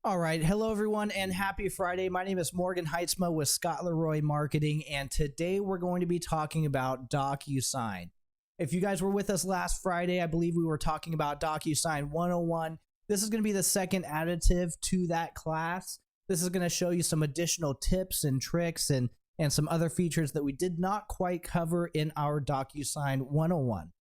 All right. Hello, everyone, and happy Friday. My name is Morgan Heitzma with Scott Leroy Marketing, and today we're going to be talking about Docusign. If you guys were with us last Friday, I believe we were talking about Docusign 101. This is going to be the second additive to that class. This is going to show you some additional tips and tricks and some other features that we did not quite cover in our Docusign 101.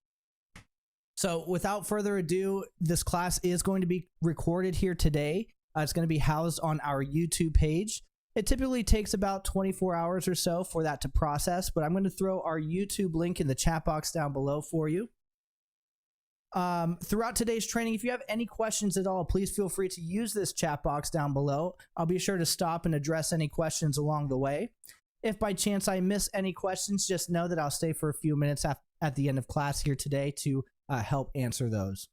So without further ado, this class is going to be recorded here today. It's going to be housed on our YouTube page. It typically takes about 24 hours or so for that to process, but I'm going to throw our YouTube link in the chat box down below for you. Throughout today's training, if you have any questions at all, please feel free to use this chat box down below. I'll be sure to stop and address any questions along the way. If by chance I miss any questions, just know that I'll stay for a few minutes at the end of class here today to help answer those.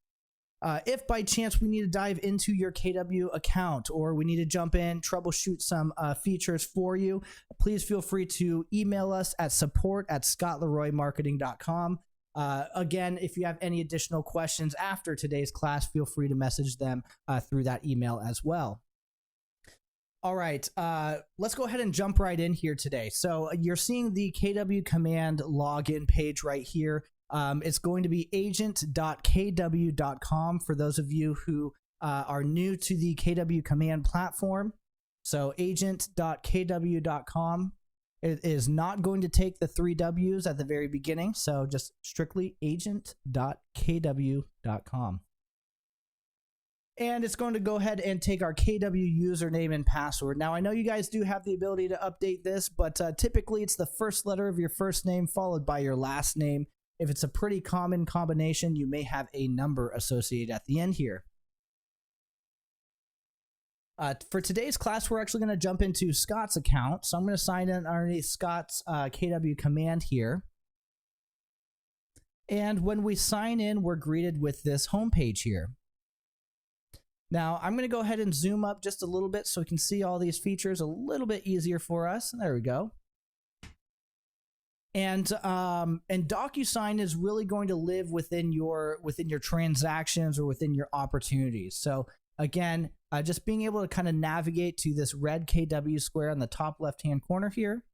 If by chance we need to dive into your KW account or we need to jump in, troubleshoot some features for you, please feel free to email us at support@scottleroymarketing.com. Again, if you have any additional questions after today's class, feel free to message them through that email as well. All right, let's go ahead and jump right in here today. So you're seeing the KW command login page right here. It's going to be agent.kw.com for those of you who are new to the KW command platform. So agent.kw.com. It is not going to take the 3 W's at the very beginning, so just strictly agent.kw.com. And it's going to go ahead and take our KW username and password. Now, I know you guys do have the ability to update this, but typically it's the first letter of your first name followed by your last name. If it's a pretty common combination, you may have a number associated at the end here. For today's class, we're actually going to jump into Scott's account. So I'm going to sign in underneath Scott's KW command here. And when we sign in, we're greeted with this homepage here. Now, I'm going to go ahead and zoom up just a little bit so we can see all these features a little bit easier for us. There we go. And DocuSign is really going to live within your transactions or within your opportunities. So again, just being able to kind of navigate to this red KW square on the top left-hand corner here.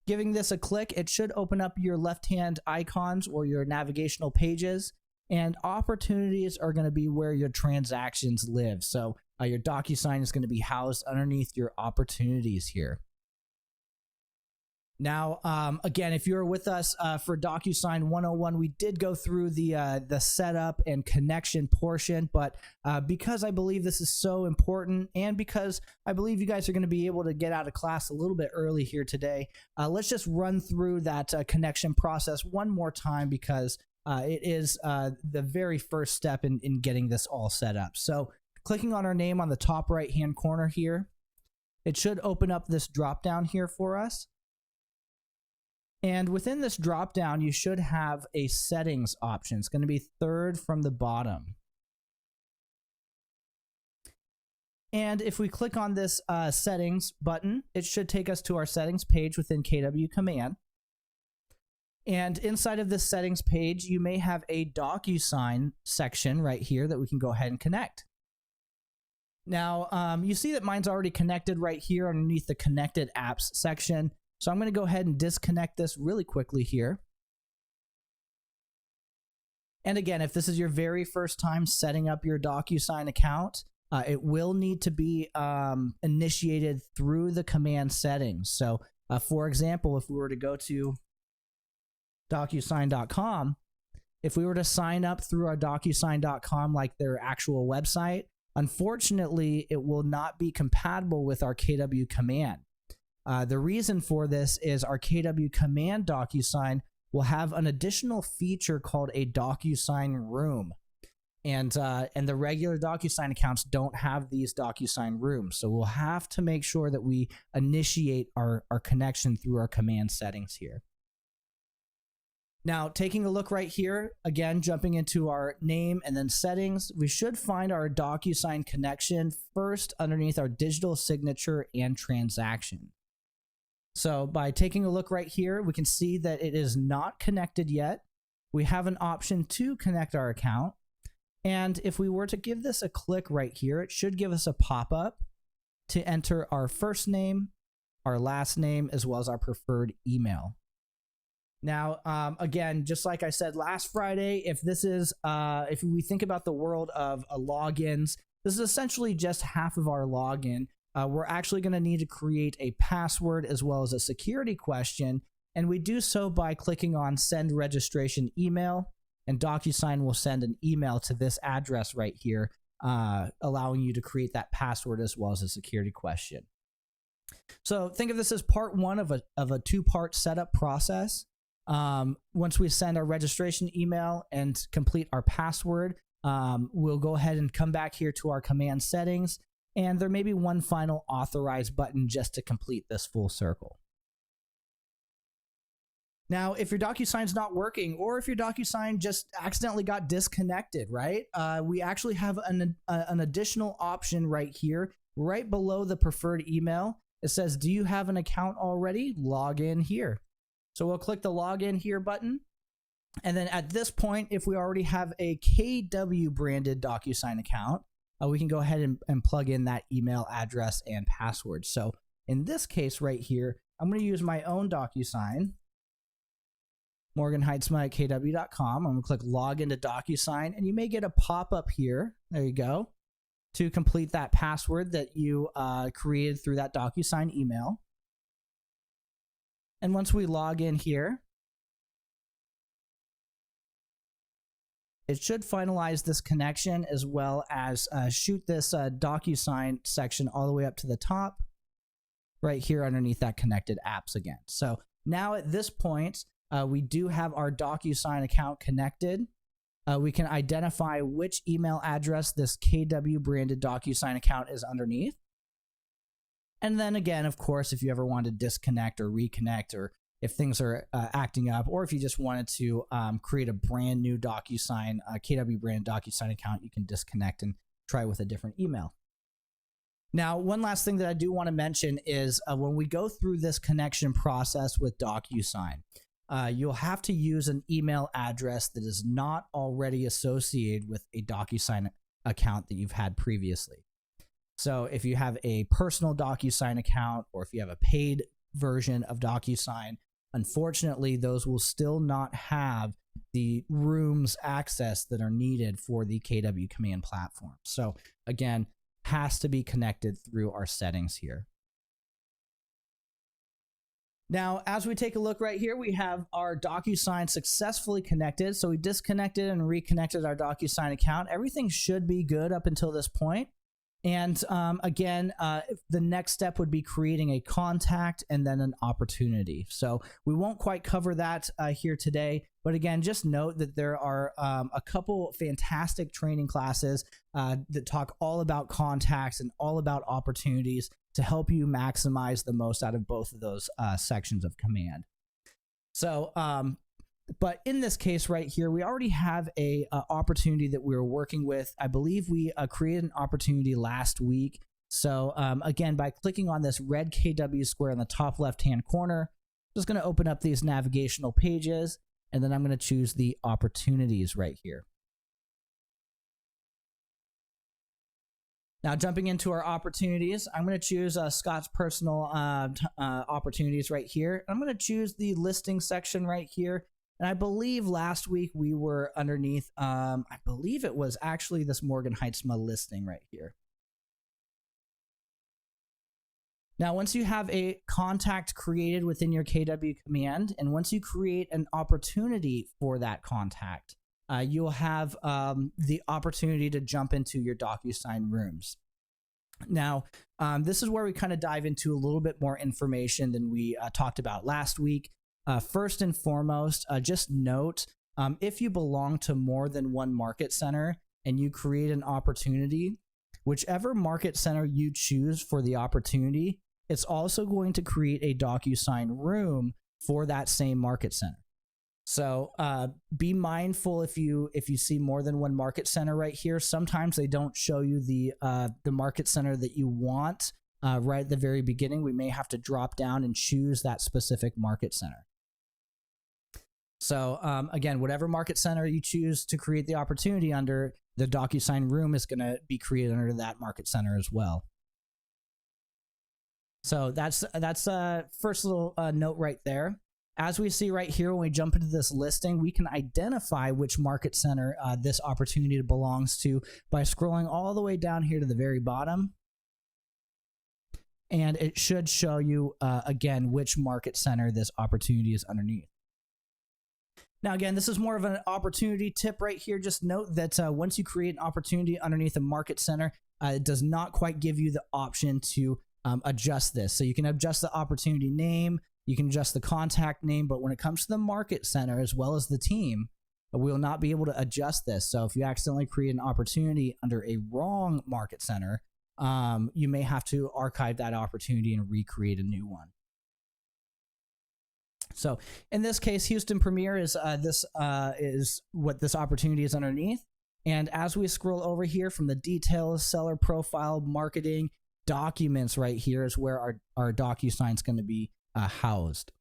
Giving this a click, it should open up your left-hand icons or your navigational pages. And opportunities are going to be where your transactions live. So your DocuSign is going to be housed underneath your opportunities here. Now, again, if you're with us for DocuSign 101, we did go through the setup and connection portion, but because I believe this is so important and because I believe you guys are going to be able to get out of class a little bit early here today, let's just run through that connection process one more time because it is the very first step in getting this all set up. So clicking on our name on the top right-hand corner here, it should open up this drop-down here for us. And within this drop-down, you should have a settings option. It's going to be third from the bottom. And if we click on this settings button, it should take us to our settings page within KW Command. And inside of this settings page, you may have a DocuSign section right here that we can go ahead and connect. Now, you see that mine's already connected right here underneath the Connected Apps section. So I'm going to go ahead and disconnect this really quickly here. And again, if this is your very first time setting up your DocuSign account, it will need to be initiated through the command settings. So for example, if we were to go to DocuSign.com, if we were to sign up through our DocuSign.com like their actual website, unfortunately, it will not be compatible with our KW command. The reason for this is our KW command DocuSign will have an additional feature called a DocuSign room. And the regular DocuSign accounts don't have these DocuSign rooms. So we'll have to make sure that we initiate our connection through our command settings here. Now, taking a look right here, again, jumping into our name and then settings, we should find our DocuSign connection first underneath our digital signature and transaction. So by taking a look right here, we can see that it is not connected yet. We have an option to connect our account. And if we were to give this a click right here, it should give us a pop-up to enter our first name, our last name, as well as our preferred email. Now, again, just like I said last Friday, if we think about the world of logins, this is essentially just half of our login. We're actually going to need to create a password as well as a security question, and we do so by clicking on Send Registration Email, and DocuSign will send an email to this address right here, allowing you to create that password as well as a security question. So think of this as part one of a two-part setup process. Once we send our registration email and complete our password, we'll go ahead and come back here to our command settings, and there may be one final authorize button just to complete this full circle. Now, if your DocuSign's not working, or if your DocuSign just accidentally got disconnected, right? We actually have an additional option right here, right below the preferred email. It says, do you have an account already? Log in here. So we'll click the login here button. And then at this point, if we already have a KW branded DocuSign account, we can go ahead and plug in that email address and password. So in this case right here, I'm going to use my own DocuSign, morganheitzma at KW.com. I'm going to click log into DocuSign, and you may get a pop-up here. There you go. To complete that password that you created through that DocuSign email. And once we log in here, it should finalize this connection as well as shoot this DocuSign section all the way up to the top, right here underneath that connected apps again. So now at this point, we do have our DocuSign account connected. We can identify which email address this KW branded DocuSign account is underneath. And then again, of course, if you ever want to disconnect or reconnect, or if things are acting up, or if you just wanted to create a brand new DocuSign, KW brand DocuSign account, you can disconnect and try with a different email. Now, one last thing that I do want to mention is when we go through this connection process with DocuSign, you'll have to use an email address that is not already associated with a DocuSign account that you've had previously. So if you have a personal DocuSign account, or if you have a paid version of DocuSign, unfortunately, those will still not have the rooms access that are needed for the KW command platform. So again, has to be connected through our settings here. Now, as we take a look right here, we have our DocuSign successfully connected. So we disconnected and reconnected our DocuSign account. Everything should be good up until this point. And again, the next step would be creating a contact and then an opportunity. So we won't quite cover that here today. But again, just note that there are a couple fantastic training classes that talk all about contacts and all about opportunities to help you maximize the most out of both of those sections of command. So, but in this case right here, we already have a opportunity that we were working with. I believe we created an opportunity last week. So again, by clicking on this red KW square in the top left-hand corner, I'm just going to open up these navigational pages, and then I'm going to choose the opportunities right here. Now, jumping into our opportunities, I'm going to choose Scott's personal opportunities right here. I'm going to choose the listing section right here. And I believe last week we were underneath, I believe it was actually this Morgan Heitzma listing right here. Now, once you have a contact created within your KW command, and once you create an opportunity for that contact, you'll have the opportunity to jump into your DocuSign rooms. Now, this is where we kind of dive into a little bit more information than we talked about last week. First and foremost, just note, if you belong to more than one market center and you create an opportunity, whichever market center you choose for the opportunity, it's also going to create a DocuSign room for that same market center. So be mindful if you see more than one market center right here. Sometimes they don't show you the market center that you want right at the very beginning. We may have to drop down and choose that specific market center. So again, whatever market center you choose to create the opportunity under, the DocuSign room is going to be created under that market center as well. So that's first little note right there. As we see right here, when we jump into this listing, we can identify which market center this opportunity belongs to by scrolling all the way down here to the very bottom. And it should show you, again, which market center this opportunity is underneath. Now, again, this is more of an opportunity tip right here. Just note that once you create an opportunity underneath a market center, it does not quite give you the option to adjust this. So you can adjust the opportunity name, you can adjust the contact name, but when it comes to the market center as well as the team, we will not be able to adjust this. So if you accidentally create an opportunity under a wrong market center, you may have to archive that opportunity and recreate a new one. So in this case, Houston Premier is is what this opportunity is underneath. And as we scroll over here from the details, seller profile, marketing, documents right here is where our DocuSign is going to be housed.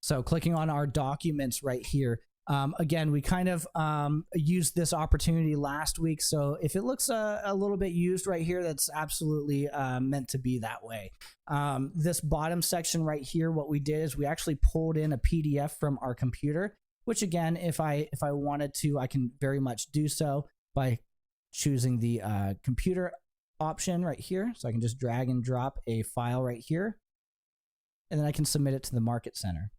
So clicking on our documents right here, again, we kind of used this opportunity last week. So if it looks a little bit used right here, that's absolutely meant to be that way. This bottom section right here, what we did is we actually pulled in a PDF from our computer, which again, if I wanted to, I can very much do so by choosing the computer option right here. So I can just drag and drop a file right here, and then I can submit it to the market center.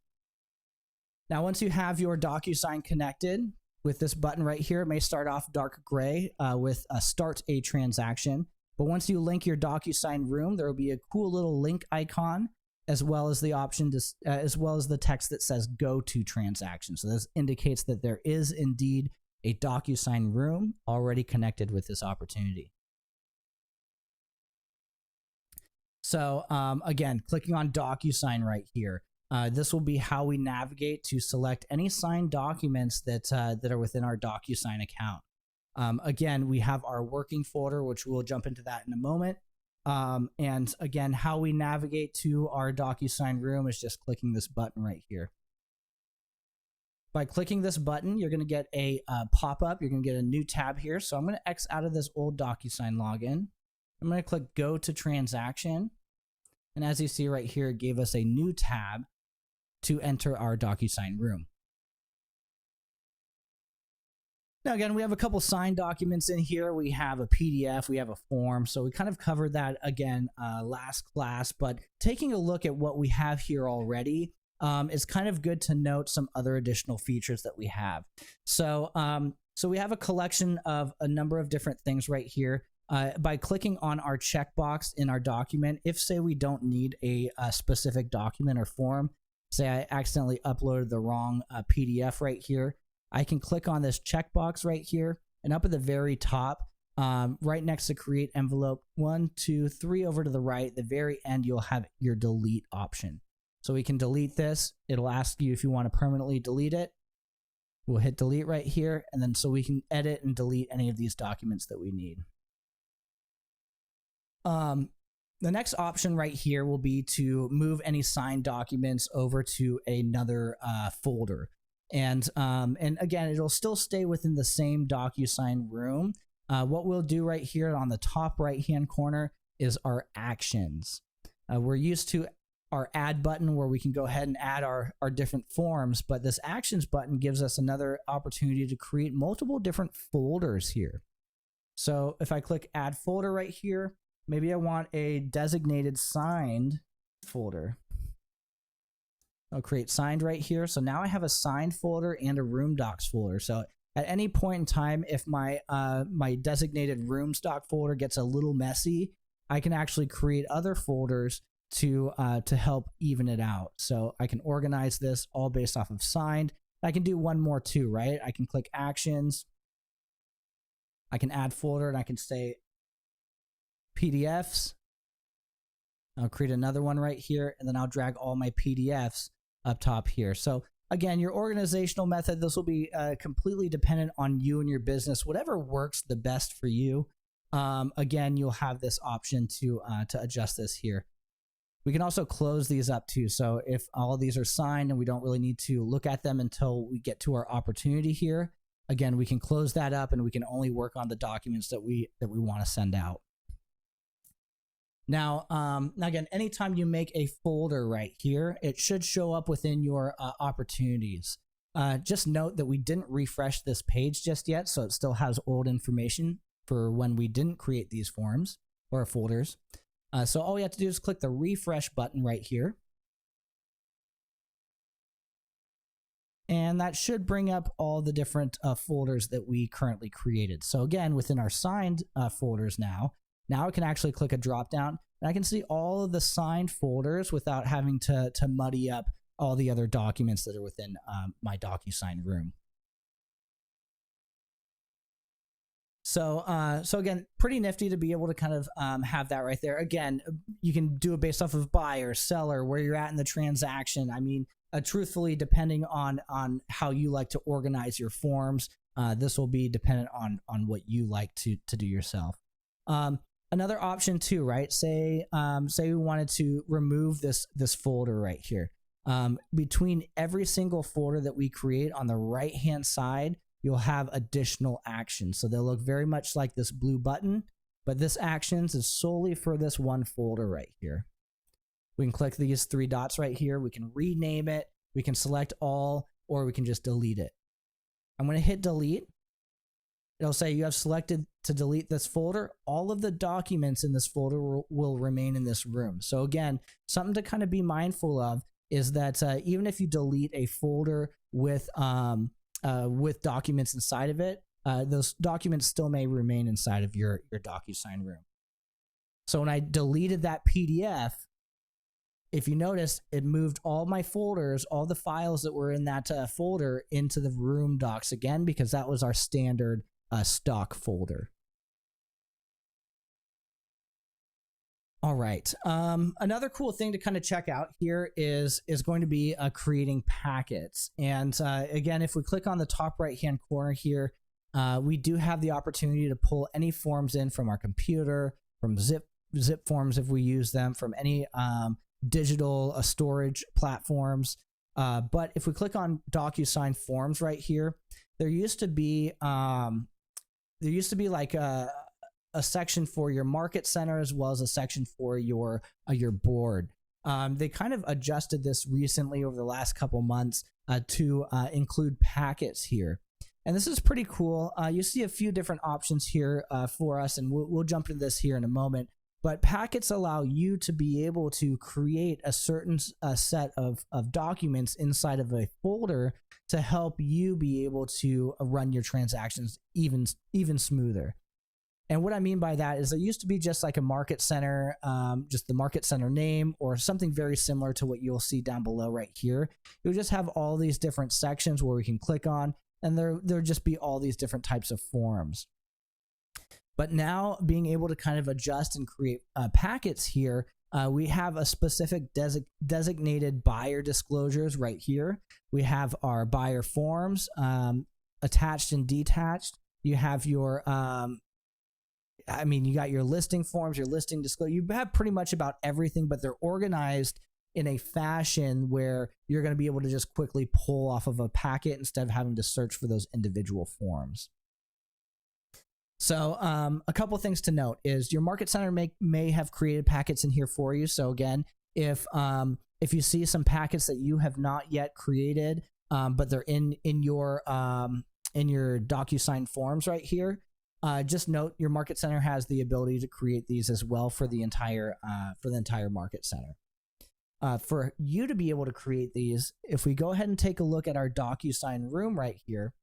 Now, once you have your DocuSign connected with this button right here, it may start off dark gray with start a transaction. But once you link your DocuSign room, there will be a cool little link icon, as well as the option to, as well as the text that says go to transaction. So this indicates that there is indeed a DocuSign room already connected with this opportunity. So again, clicking on DocuSign right here. This will be how we navigate to select any signed documents that are within our DocuSign account. Again, we have our working folder, which we'll jump into that in a moment. And again, how we navigate to our DocuSign room is just clicking this button right here. By clicking this button, you're going to get a pop-up. You're going to get a new tab here. So I'm going to X out of this old DocuSign login. I'm going to click Go to Transaction. And as you see right here, it gave us a new tab to enter our DocuSign room. Now, again, we have a couple signed documents in here. We have a PDF, we have a form. So we kind of covered that again last class, but taking a look at what we have here already, it's kind of good to note some other additional features that we have. So, so we have a collection of a number of different things right here. By clicking on our checkbox in our document, if say we don't need a specific document or form, say I accidentally uploaded the wrong PDF right here, I can click on this checkbox right here, and up at the very top, right next to create envelope 1, 2, 3 over to the right, the very end, you'll have your delete option. So we can delete this. It'll ask you if you want to permanently delete it. We'll hit delete right here, and then so we can edit and delete any of these documents that we need. The next option right here will be to move any signed documents over to another folder. And again, it'll still stay within the same DocuSign room. What we'll do right here on the top right-hand corner is our actions. We're used to our add button where we can go ahead and add our different forms, but this actions button gives us another opportunity to create multiple different folders here. So if I click add folder right here, maybe I want a designated signed folder. I'll create signed right here. So now I have a signed folder and a room docs folder. So at any point in time, if my my designated rooms doc folder gets a little messy, I can actually create other folders to help even it out. So I can organize this all based off of signed. I can do one more too, right? I can click actions. I can add folder, and I can say PDFs. I'll create another one right here, and then I'll drag all my PDFs up top here. So again, your organizational method, this will be completely dependent on you and your business, whatever works the best for you. Again, you'll have this option to adjust this here. We can also close these up too. So if all of these are signed and we don't really need to look at them until we get to our opportunity here, again, we can close that up and we can only work on the documents that we want to send out. Now, again, anytime you make a folder right here, it should show up within your opportunities. Just note that we didn't refresh this page just yet, so it still has old information for when we didn't create these forms or folders. So all we have to do is click the refresh button right here. And that should bring up all the different folders that we currently created. So again, within our signed folders now I can actually click a drop down and I can see all of the signed folders without having to muddy up all the other documents that are within my DocuSign room. So again, pretty nifty to be able to kind of have that right there. Again, you can do it based off of buyer, seller, where you're at in the transaction. I mean, truthfully, depending on how you like to organize your forms, this will be dependent on what you like to do yourself. Another option too, right? Say we wanted to remove this folder right here. Between every single folder that we create on the right hand side, you'll have additional actions. So they'll look very much like this blue button, but this actions is solely for this one folder right here. We can click these three dots right here. We can rename it. We can select all, or we can just delete it. I'm going to hit delete. It'll say you have selected to delete this folder. All of the documents in this folder will remain in this room. So again, something to kind of be mindful of is that even if you delete a folder with documents inside of it, those documents still may remain inside of your DocuSign room. So when I deleted that PDF, if you notice, it moved all my folders, all the files that were in that folder into the room docs again, because that was our standard stock folder. All right. Another cool thing to kind of check out here is going to be creating packets. And again, if we click on the top right-hand corner here, we do have the opportunity to pull any forms in from our computer, from zip forms if we use them, from any digital storage platforms. But if we click on DocuSign Forms right here, there used to be like a section for your market center as well as a section for your board. They kind of adjusted this recently over the last couple months to include packets here. And this is pretty cool. You see a few different options here for us, and we'll jump into this here in a moment. But packets allow you to be able to create a certain set of documents inside of a folder to help you be able to run your transactions even smoother. And what I mean by that is there used to be just like a market center, just the market center name or something very similar to what you'll see down below right here. You'll just have all these different sections where we can click on, and there'll just be all these different types of forms. But now being able to kind of adjust and create packets here, we have a specific designated buyer disclosures right here. We have our buyer forms attached and detached. You have your you got your listing forms, your listing disclosure. You have pretty much about everything, but they're organized in a fashion where you're going to be able to just quickly pull off of a packet instead of having to search for those individual forms. So a couple things to note is your market center may have created packets in here for you. So again, if you see some packets that you have not yet created, but they're in your DocuSign forms right here, just note your market center has the ability to create these as well for the entire market center. For you to be able to create these, if we go ahead and take a look at our DocuSign room right here,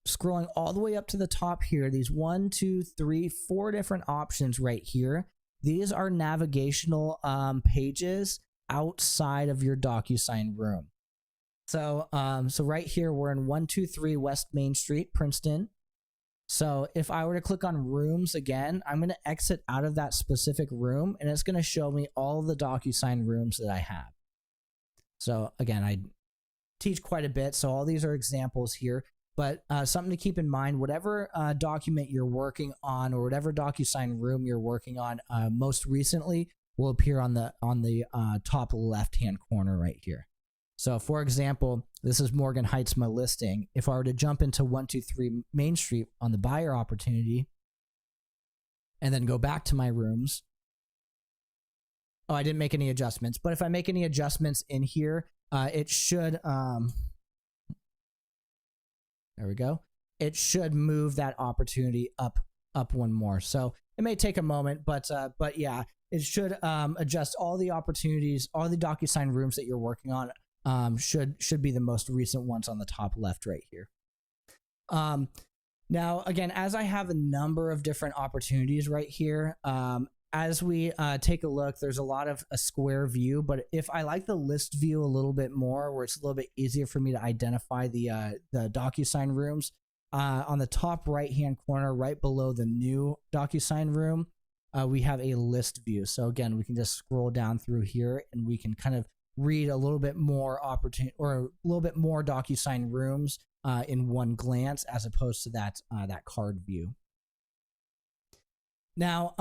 scrolling all the way up to the top here, these 1, 2, 3, 4 different options right here. These are navigational pages outside of your DocuSign room. So right here, we're in 123 West Main Street, Princeton. So if I were to click on rooms again, I'm going to exit out of that specific room, and it's going to show me all the DocuSign rooms that I have. So again, I teach quite a bit, so all these are examples here. But something to keep in mind, whatever document you're working on or whatever DocuSign room you're working on most recently, will appear on the top left hand corner right here. So for example, this is Morgan Heitzma listing. If I were to jump into 123 Main Street on the buyer opportunity and then go back to my rooms, oh, I didn't make any adjustments, but if I make any adjustments in here, it should, there we go. It should move that opportunity up one more. So it may take a moment, but yeah, it should adjust all the opportunities, all the DocuSign rooms that you're working on. Should be the most recent ones on the top left right here. Now, again, as I have a number of different opportunities right here, as we take a look, there's a lot of a square view, but if I like the list view a little bit more, where it's a little bit easier for me to identify the DocuSign rooms, on the top right-hand corner, right below the new DocuSign room, we have a list view. So again, we can just scroll down through here and we can kind of read a little bit more opportunity or a little bit more DocuSign rooms in one glance, as opposed to that card view. Now,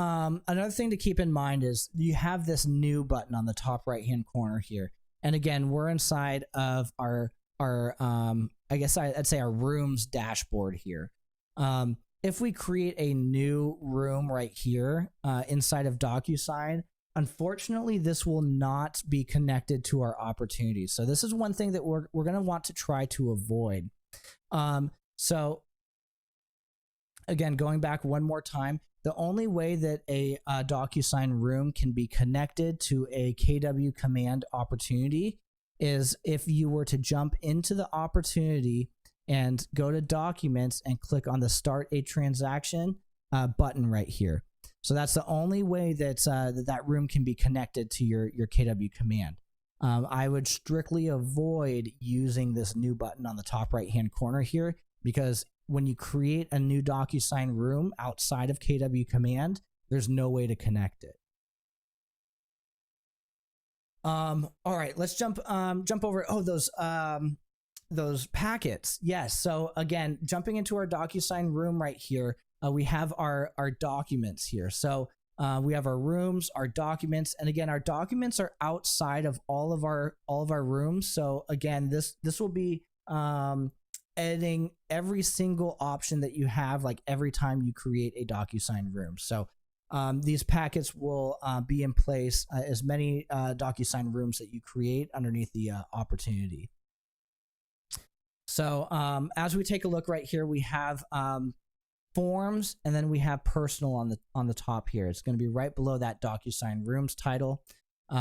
another thing to keep in mind is you have this new button on the top right hand corner here, and again, we're inside of our I guess I'd say our rooms dashboard here. If we create a new room right here inside of DocuSign, unfortunately, this will not be connected to our opportunities. So this is one thing that we're going to want to try to avoid. So again, going back one more time, the only way that a DocuSign room can be connected to a KW command opportunity is if you were to jump into the opportunity and go to Documents and click on the Start a Transaction button right here. So that's the only way that that room can be connected to your KW command. I would strictly avoid using this new button on the top right hand corner here, because when you create a new DocuSign room outside of KW command, there's no way to connect it. All right, let's jump over. Oh, those packets. Yes. So again, jumping into our DocuSign room right here, we have our documents here. So we have our rooms, our documents, and again, our documents are outside of all of our rooms. So again, this will be editing every single option that you have, like every time you create a DocuSign room. So these packets will be in place as many DocuSign rooms that you create underneath the opportunity. So as we take a look right here, we have forms, and then we have personal on the top here. It's going to be right below that DocuSign rooms title.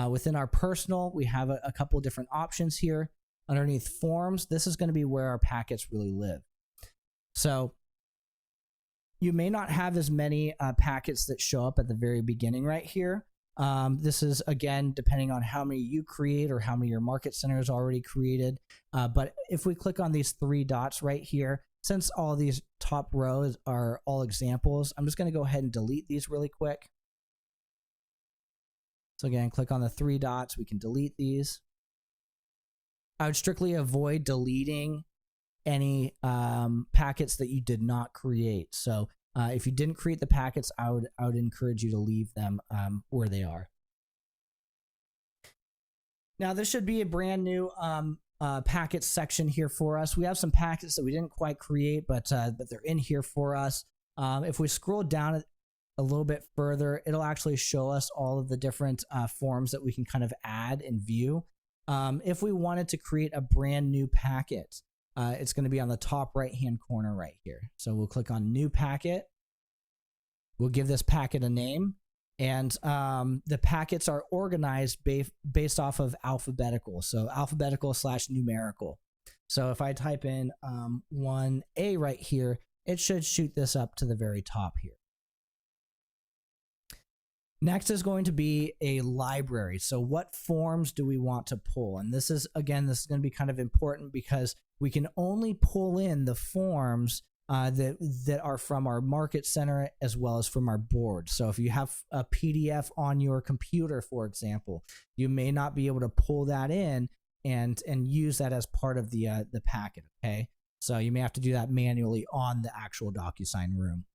Within our personal, we have a couple of different options here. Underneath forms, this is going to be where our packets really live. So you may not have as many packets that show up at the very beginning right here. This is, again, depending on how many you create or how many your market center has already created. But if we click on these three dots right here, since all these top rows are all examples, I'm just going to go ahead and delete these really quick. So again, click on the three dots. We can delete these. I would strictly avoid deleting any packets that you did not create. So if you didn't create the packets, I would encourage you to leave them where they are. Now, this should be a brand new packets section here for us. We have some packets that we didn't quite create, but they're in here for us. If we scroll down a little bit further, it'll actually show us all of the different forms that we can kind of add and view. If we wanted to create a brand new packet, it's going to be on the top right hand corner right here. So we'll click on new packet. We'll give this packet a name, and the packets are organized based off of alphabetical. So alphabetical / numerical. So if I type in 1A right here, it should shoot this up to the very top here. Next is going to be a library. So what forms do we want to pull? And this is going to be kind of important, because we can only pull in the forms that are from our market center as well as from our board. So if you have a PDF on your computer, for example, you may not be able to pull that in and use that as part of the packet. Okay, so you may have to do that manually on the actual DocuSign room.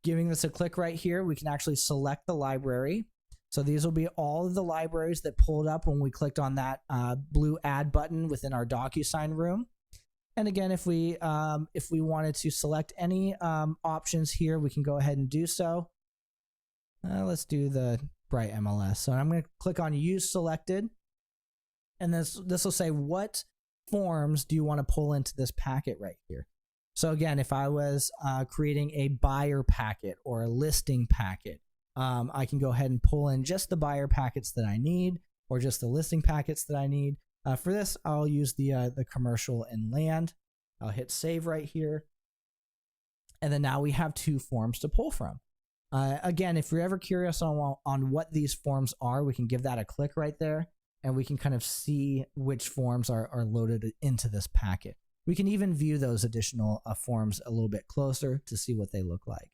Giving this a click right here, we can actually select the library. So these will be all of the libraries that pulled up when we clicked on that blue add button within our DocuSign room. And again, if we wanted to select any options here, we can go ahead and do so. Let's do the Bright MLS. So I'm going to click on Use Selected. And this will say, what forms do you want to pull into this packet right here? So again, if I was creating a buyer packet or a listing packet, I can go ahead and pull in just the buyer packets that I need, or just the listing packets that I need. For this, I'll use the commercial and land. I'll hit save right here. And then now we have 2 forms to pull from. Again, if you're ever curious on what these forms are, we can give that a click right there, and we can kind of see which forms are loaded into this packet. We can even view those additional forms a little bit closer to see what they look like.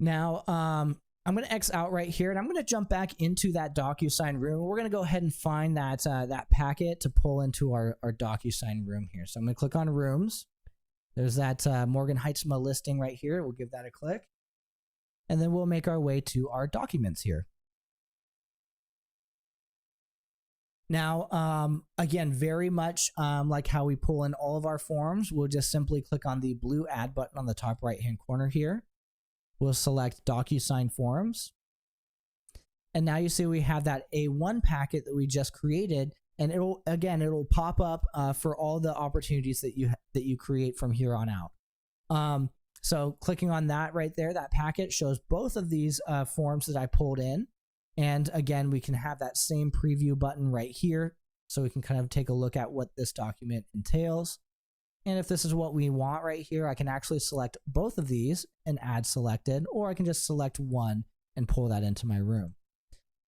Now, I'm going to X out right here, and I'm going to jump back into that DocuSign room. We're going to go ahead and find that packet to pull into our DocuSign room here. So I'm going to click on Rooms. There's that Morgan Heitzma listing right here. We'll give that a click. And then we'll make our way to our documents here. Now, again, very much like how we pull in all of our forms, we'll just simply click on the blue add button on the top right-hand corner here. We'll select DocuSign Forms. And now you see we have that A1 packet that we just created, and it'll pop up for all the opportunities that you create from here on out. So clicking on that right there, that packet shows both of these forms that I pulled in. And again, we can have that same preview button right here, so we can kind of take a look at what this document entails. And if this is what we want right here, I can actually select both of these and add selected, or I can just select one and pull that into my room.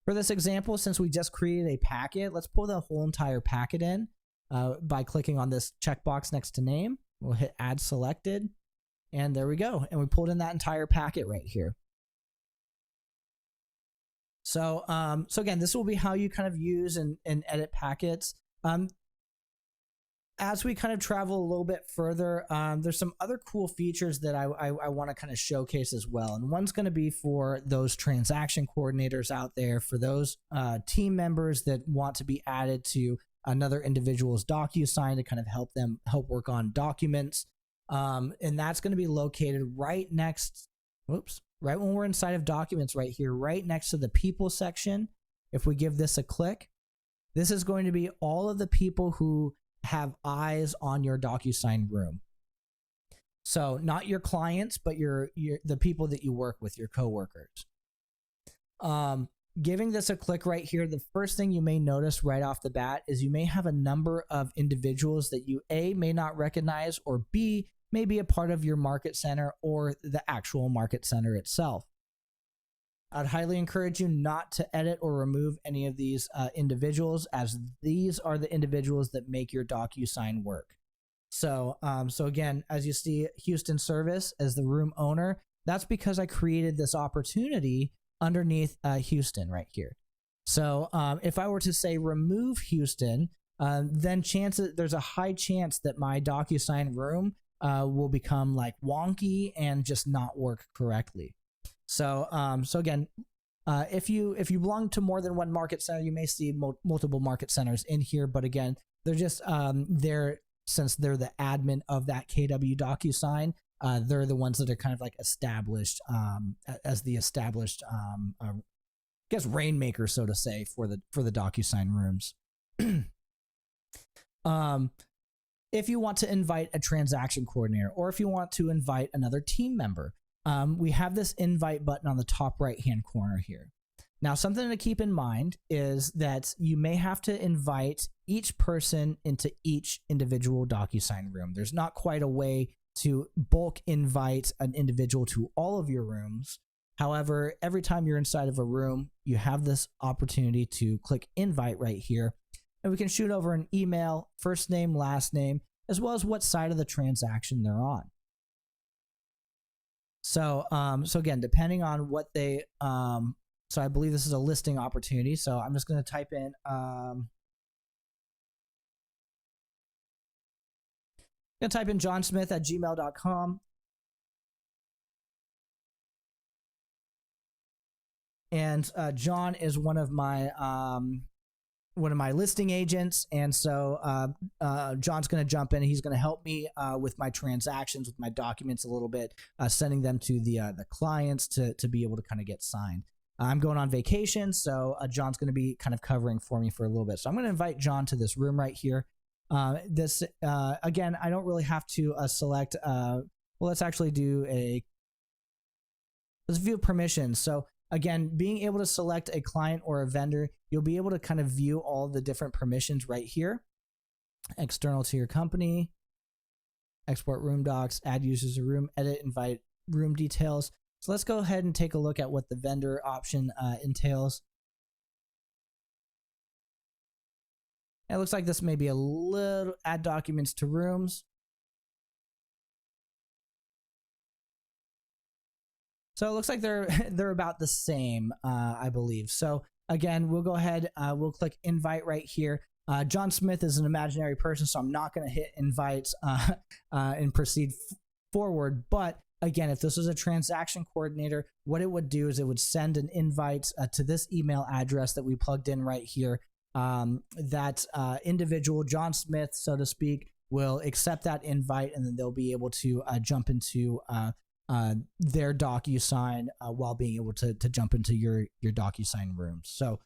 For this example, since we just created a packet, let's pull the whole entire packet in by clicking on this checkbox next to name. We'll hit add selected, and there we go. And we pulled in that entire packet right here. So, so again, this will be how you kind of use and edit packets. As we kind of travel a little bit further, there's some other cool features that I want to kind of showcase as well. And one's going to be for those transaction coordinators out there, for those team members that want to be added to another individual's DocuSign to kind of help work on documents. And that's going to be located right next, right when we're inside of documents right here, right next to the people section. If we give this a click, this is going to be all of the people who have eyes on your DocuSign room. So not your clients, but the people that you work with, your coworkers. Giving this a click right here, the first thing you may notice right off the bat is you may have a number of individuals that you A, may not recognize, or B, may be a part of your market center or the actual market center itself. I'd highly encourage you not to edit or remove any of these individuals, as these are the individuals that make your DocuSign work. So, so again, as you see Houston Service as the room owner, that's because I created this opportunity underneath Houston right here. So if I were to say remove Houston, then there's a high chance that my DocuSign room will become like wonky and just not work correctly. So, so again, if you belong to more than one market center, you may see multiple market centers in here. But again, they're just since they're the admin of that KW Docusign, they're the ones that are kind of like established as the established, I guess, rainmaker, so to say, for the DocuSign rooms. If you want to invite a transaction coordinator, or if you want to invite another team member, we have this invite button on the top right-hand corner here. Now, something to keep in mind is that you may have to invite each person into each individual DocuSign room. There's not quite a way to bulk invite an individual to all of your rooms. However, every time you're inside of a room, you have this opportunity to click invite right here, and we can shoot over an email, first name, last name, as well as what side of the transaction they're on. So, so again, depending on what they, so I believe this is a listing opportunity. So I'm just going to type in, johnsmith@gmail.com. and John is one of my listing agents, and so John's going to jump in. He's going to help me with my transactions, with my documents a little bit, sending them to the clients to be able to kind of get signed. I'm going on vacation, so John's going to be kind of covering for me for a little bit. So I'm going to invite John to this room right here. Again, I don't really have to select. Well, let's actually do let's view permissions. So again, being able to select a client or a vendor, you'll be able to kind of view all the different permissions right here. External to your company, export room docs, add users a room, edit, invite room details. So let's go ahead and take a look at what the vendor option entails. It looks like this may be a little add documents to rooms. So it looks like they're about the same, I believe. So again, we'll go ahead, we'll click invite right here. John Smith is an imaginary person, so I'm not going to hit invite and proceed forward. But again, if this was a transaction coordinator, what it would do is it would send an invite to this email address that we plugged in right here. That individual, John Smith, so to speak, will accept that invite, and then they'll be able to jump into their DocuSign while being able to jump into your DocuSign rooms. So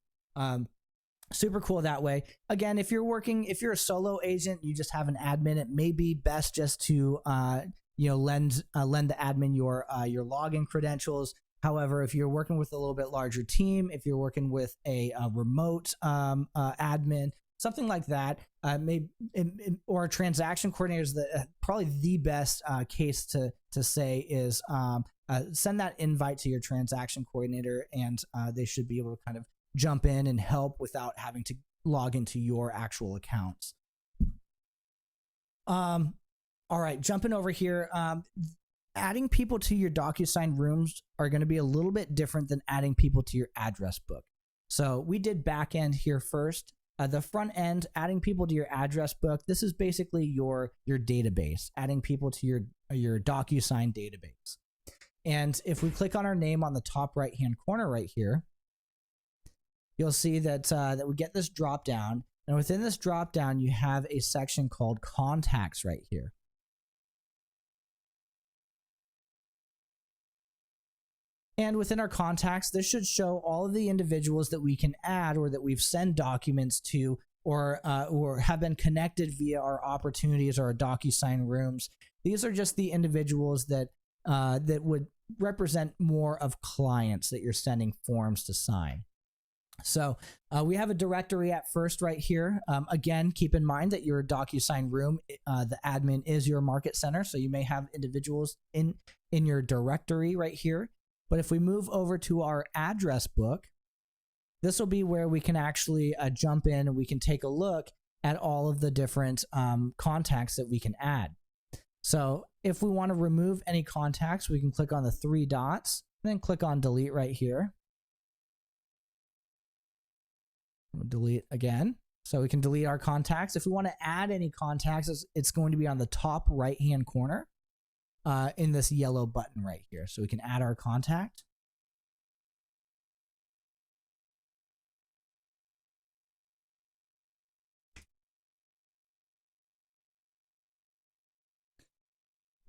super cool that way. Again, if you're a solo agent, you just have an admin, it may be best just to lend the admin your login credentials. However, if you're working with a little bit larger team, if you're working with a remote admin, something like that, or a transaction coordinator is probably the best case to say is send that invite to your transaction coordinator, and they should be able to kind of jump in and help without having to log into your actual accounts. All right, jumping over here. Adding people to your DocuSign rooms are going to be a little bit different than adding people to your address book. So we did back end here first. The front end, adding people to your address book. This is basically your database, adding people to your DocuSign database. And if we click on our name on the top right hand corner right here, you'll see that we get this drop down, and within this drop down you have a section called contacts right here. And within our contacts, this should show all of the individuals that we can add or that we've sent documents to or have been connected via our opportunities or our DocuSign rooms. These are just the individuals that would represent more of clients that you're sending forms to sign. So we have a directory at first right here. Again, keep in mind that your DocuSign room, the admin is your market center. So you may have individuals in your directory right here. But if we move over to our address book, this will be where we can actually jump in and we can take a look at all of the different contacts that we can add. So if we want to remove any contacts, we can click on the three dots and then click on delete right here. We'll delete again. So we can delete our contacts. If we want to add any contacts, it's going to be on the top right-hand corner. In this yellow button right here. So we can add our contact.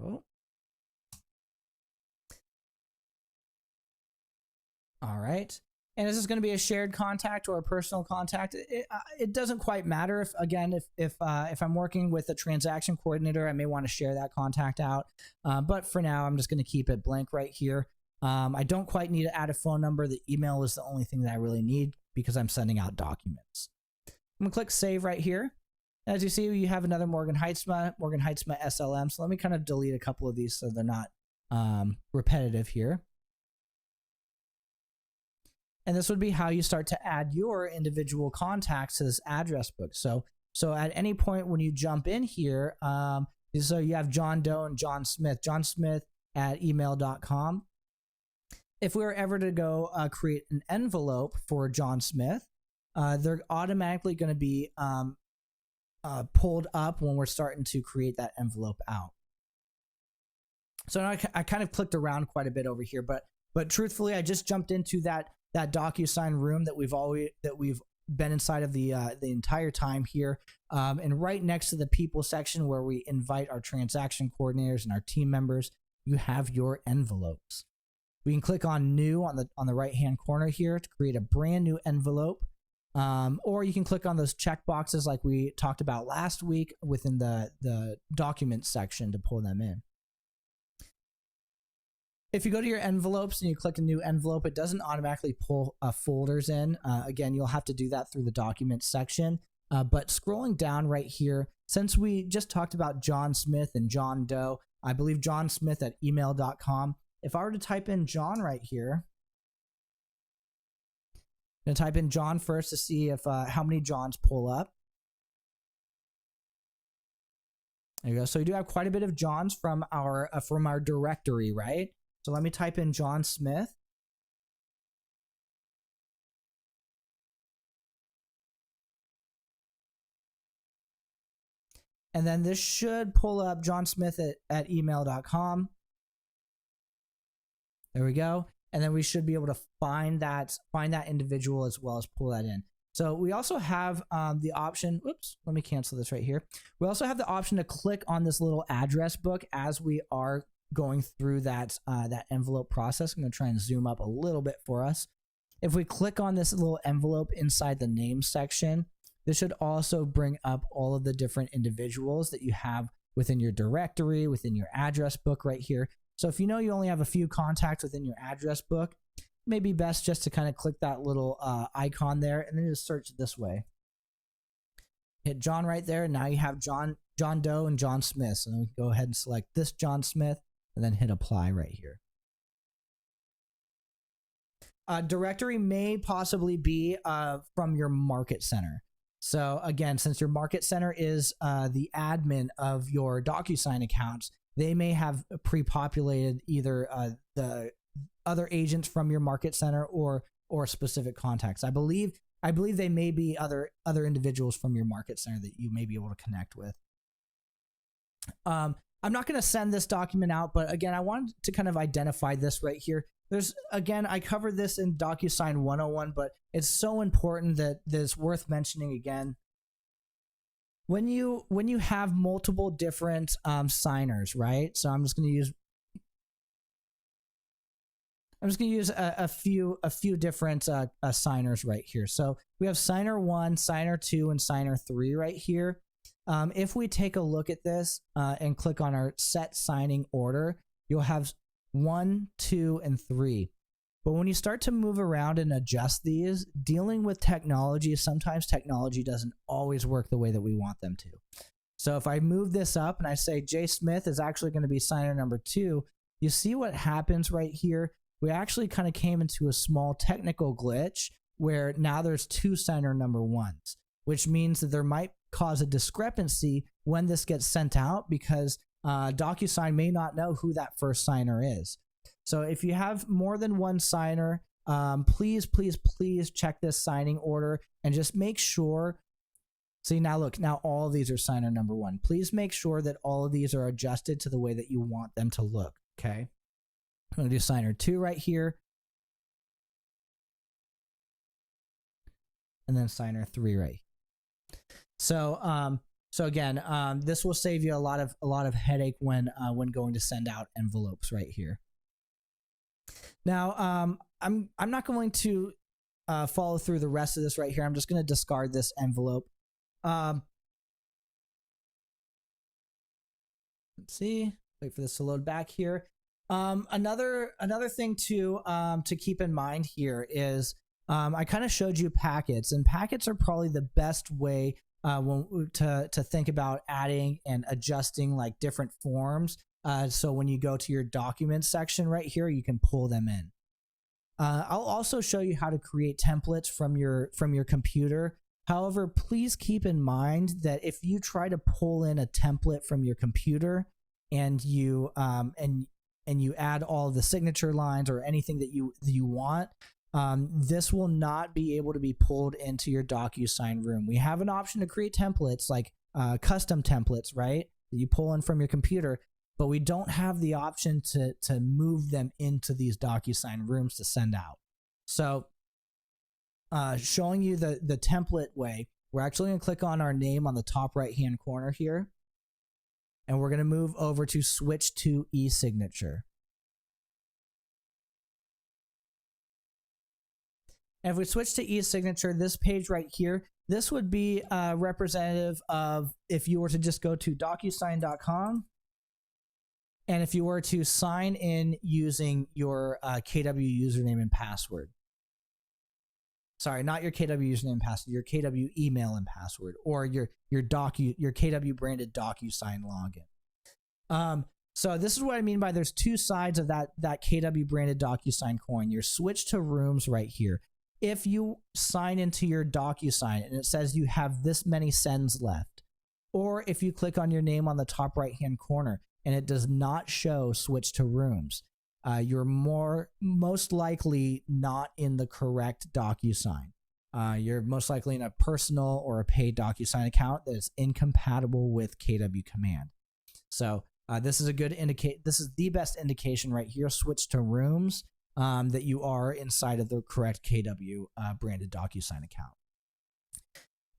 Oh. All right. And is this going to be a shared contact or a personal contact? It doesn't quite matter. If I'm working with a transaction coordinator, I may want to share that contact out. But for now, I'm just going to keep it blank right here. I don't quite need to add a phone number. The email is the only thing that I really need because I'm sending out documents. I'm going to click save right here. As you see, you have another Morgan Heitzma SLM. So let me kind of delete a couple of these so they're not repetitive here. And this would be how you start to add your individual contacts to this address book. So at any point when you jump in here, so you have John Doe and John Smith at email.com. If we were ever to go create an envelope for John Smith, they're automatically going to be pulled up when we're starting to create that envelope out. So now I kind of clicked around quite a bit over here, but truthfully, I just jumped into that that DocuSign room that we've been inside of the entire time here. And right next to the people section where we invite our transaction coordinators and our team members, you have your envelopes. We can click on new on the right hand corner here to create a brand new envelope. Or you can click on those check boxes like we talked about last week within the document section to pull them in. If you go to your envelopes and you click a new envelope, it doesn't automatically pull folders in. Again, you'll have to do that through the document section. But scrolling down right here, since we just talked about John Smith and John Doe, I believe John Smith at email.com. If I were to type in John right here, I'm going to type in John first to see if how many Johns pull up. There you go. So we do have quite a bit of Johns from our directory, right? So let me type in John Smith. And then this should pull up John Smith at email.com. There we go. And then we should be able to find that individual as well as pull that in. So we also have the option, oops, let me cancel this right here. We also have the option to click on this little address book as we are going through that envelope process. I'm going to try and zoom up a little bit for us. If we click on this little envelope inside the name section, this should also bring up all of the different individuals that you have within your directory, within your address book right here. So if you know you only have a few contacts within your address book, it may be best just to kind of click that little icon there and then just search this way. Hit John right there, and now you have John Doe and John Smith. So then we can go ahead and select this John Smith and then hit apply right here. Directory may possibly be from your market center. So again, since your market center is the admin of your DocuSign accounts, they may have pre-populated either the other agents from your market center or specific contacts. I believe they may be other individuals from your market center that you may be able to connect with. I'm not going to send this document out, but again, I wanted to kind of identify this right here. I covered this in DocuSign 101, but it's so important that it's worth mentioning again. When you have multiple different signers, right? So I'm just going to use a few different signers right here. So we have signer 1, signer 2, and signer 3 right here. If we take a look at this and click on our set signing order, you'll have 1, 2, and 3. But when you start to move around and adjust these, dealing with technology, sometimes technology doesn't always work the way that we want them to. So if I move this up and I say Jay Smith is actually going to be signer number 2, you see what happens right here? We actually kind of came into a small technical glitch where now there's 2 signer number 1s, which means that there might cause a discrepancy when this gets sent out because DocuSign may not know who that first signer is. So if you have more than one signer, please check this signing order and just make sure. See, now look, now all of these are signer number 1. Please make sure that all of these are adjusted to the way that you want them to look, okay? I'm going to do signer 2 right here. And then signer 3 right here. So again, this will save you a lot of headache when going to send out envelopes right here. Now, I'm not going to follow through the rest of this right here. I'm just going to discard this envelope. Let's see. Wait for this to load back here. Another thing to keep in mind here is I kind of showed you packets, and packets are probably the best way to think about adding and adjusting like different forms. So when you go to your documents section right here, you can pull them in. I'll also show you how to create templates from your computer. However, please keep in mind that if you try to pull in a template from your computer and you add all the signature lines or anything that you want, this will not be able to be pulled into your DocuSign room. We have an option to create templates like custom templates, right? That you pull in from your computer, but we don't have the option to move them into these DocuSign rooms to send out. So showing you the template way, we're actually going to click on our name on the top right hand corner here, and we're going to move over to switch to e-signature. And if we switch to e-signature, this page right here, this would be representative of if you were to just go to docusign.com, and if you were to sign in using your KW username and password. Sorry, not your KW username and password, your KW email and password, or your KW branded Docusign login. So this is what I mean by there's two sides of that KW branded Docusign coin. Your switch to rooms right here. If you sign into your Docusign and it says you have this many sends left, or if you click on your name on the top right hand corner and it does not show switch to rooms, you're most likely not in the correct Docusign. You're most likely in a personal or a paid Docusign account that is incompatible with KW Command. So this is a good This is the best indication right here. Switch to rooms that you are inside of the correct KW branded Docusign account.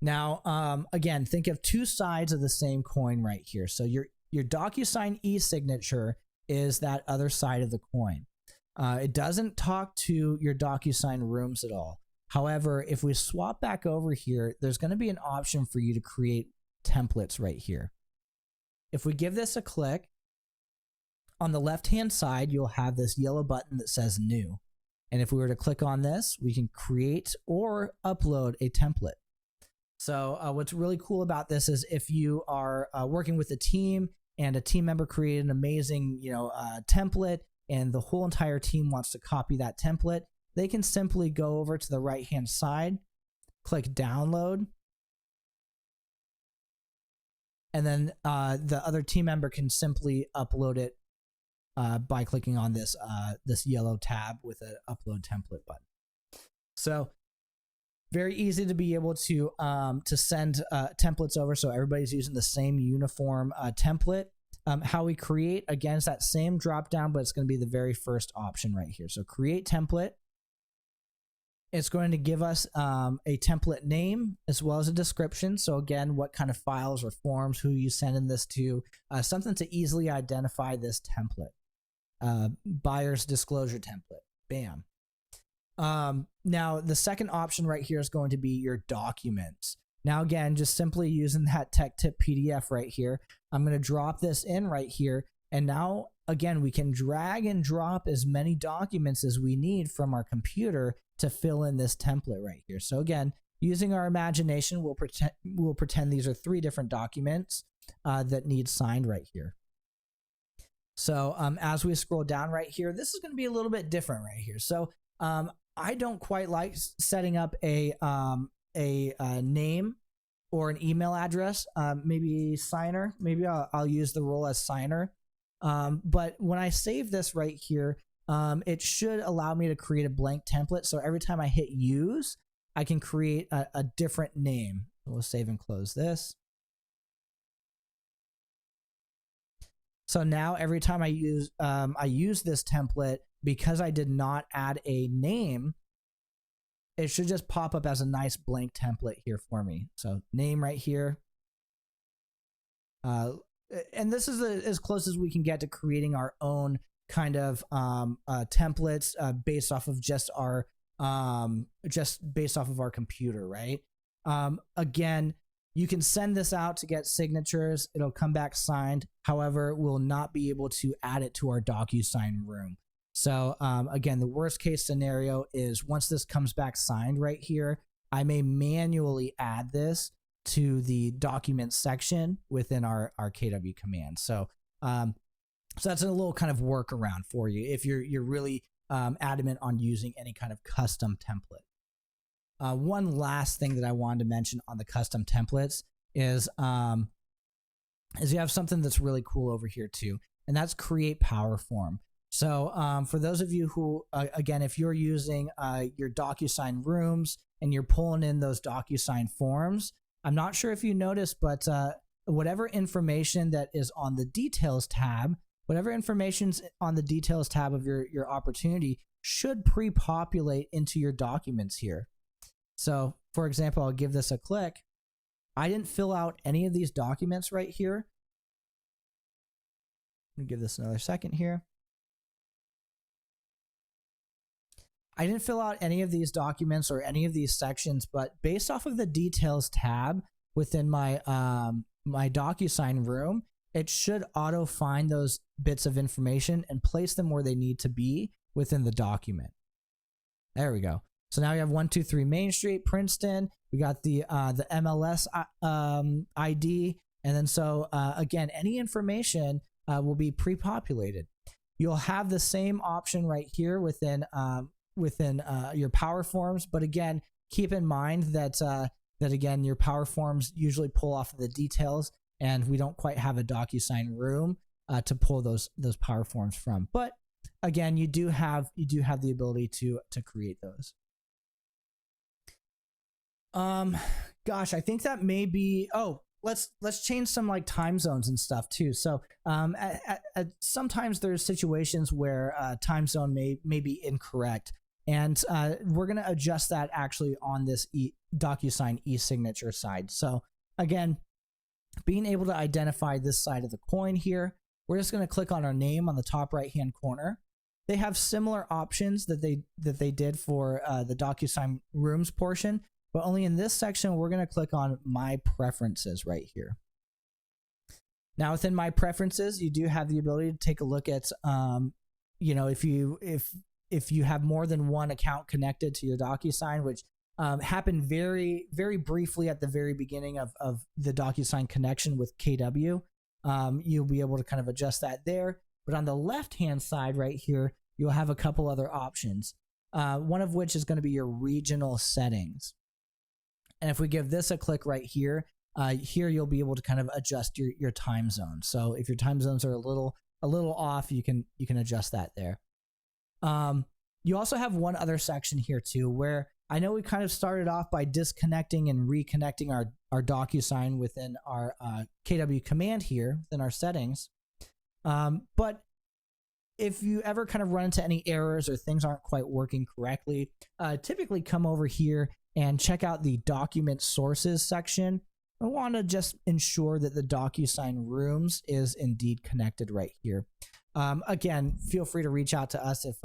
Now, again, think of two sides of the same coin right here. So your Docusign e-signature is that other side of the coin. It doesn't talk to your Docusign rooms at all. However, if we swap back over here, there's going to be an option for you to create templates right here. If we give this a click, on the left-hand side, you'll have this yellow button that says New. And if we were to click on this, we can create or upload a template. So what's really cool about this is if you are working with a team and a team member created an amazing template and the whole entire team wants to copy that template, they can simply go over to the right-hand side, click Download, and then the other team member can simply upload it by clicking on this yellow tab with an upload template button. So very easy to be able to send templates over, so everybody's using the same uniform template. How we create, again, is that same drop down, but it's going to be the very first option right here. So create template. It's going to give us a template name as well as a description. So again, what kind of files or forms, who you sending this to, something to easily identify this template. Buyer's disclosure template. Bam. Now the second option right here is going to be your documents. Now again, just simply using that tech tip PDF right here, I'm going to drop this in right here. And now again, we can drag and drop as many documents as we need from our computer to fill in this template right here. So again, using our imagination, we'll pretend these are 3 different documents that need signed right here. So as we scroll down right here, this is going to be a little bit different right here. So I don't quite like setting up a name or an email address, maybe signer. Maybe I'll use the role as signer. But when I save this right here, it should allow me to create a blank template. So every time I hit use, I can create a different name. We'll save and close this. So now every time I use this template, because I did not add a name, it should just pop up as a nice blank template here for me. So name right here. And this is as close as we can get to creating our own kind of templates based off of just based off of our computer, right? Again, you can send this out to get signatures. It'll come back signed. However, we'll not be able to add it to our DocuSign room. So again, the worst case scenario is once this comes back signed right here, I may manually add this to the documents section within our KW command. So that's a little kind of workaround for you if you're really adamant on using any kind of custom template. One last thing that I wanted to mention on the custom templates is you have something that's really cool over here too, and that's create power form. So for those of you who, again, if you're using your DocuSign rooms and you're pulling in those DocuSign forms, I'm not sure if you noticed, but whatever information that is on the details tab, whatever information's on the details tab of your opportunity should pre-populate into your documents here. So for example, I'll give this a click. I didn't fill out any of these documents right here. Let me give this another second here. I didn't fill out any of these documents or any of these sections, but based off of the details tab within my my DocuSign room, it should auto find those bits of information and place them where they need to be within the document. There we go. So now we have 123 Main Street, Princeton. We got the MLS ID, and then so again, any information will be pre-populated. You'll have the same option right here within your Power Forms, but again, keep in mind that that again, your Power Forms usually pull off of the details, and we don't quite have a DocuSign room to pull those Power Forms from. But again, you do have the ability to create those. Gosh, I think that may be. Oh, let's change some like time zones and stuff too. So sometimes there's situations where time zone may be incorrect. And we're going to adjust that actually on this DocuSign e-signature side. So again, being able to identify this side of the coin here, we're just going to click on our name on the top right-hand corner. They have similar options that they did for the DocuSign Rooms portion, but only in this section, we're going to click on My Preferences right here. Now, within My Preferences, you do have the ability to take a look at, you know, if you have more than one account connected to your DocuSign, which happened very, very briefly at the very beginning of the DocuSign connection with KW, you'll be able to kind of adjust that there. But on the left-hand side right here, you'll have a couple other options, one of which is going to be your regional settings. And if we give this a click right here, here you'll be able to kind of adjust your time zone. So if your time zones are a little off, you can adjust that there. You also have one other section here too, where I know we kind of started off by disconnecting and reconnecting our DocuSign within our KW command here within our settings. But if you ever kind of run into any errors or things aren't quite working correctly, typically come over here and check out the document sources section. I want to just ensure that the DocuSign Rooms is indeed connected right here. Again, feel free to reach out to us if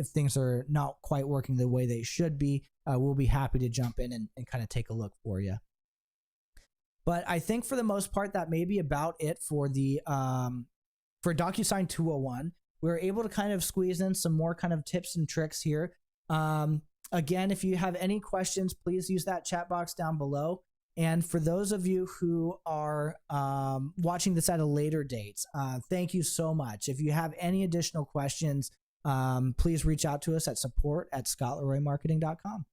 things are not quite working the way they should be. We'll be happy to jump in and kind of take a look for you. But I think for the most part, that may be about it for the for DocuSign 201. We were able to kind of squeeze in some more kind of tips and tricks here. Again, if you have any questions, please use that chat box down below. And for those of you who are watching this at a later date, thank you so much. If you have any additional questions, please reach out to us at support@scottleroymarketing.com.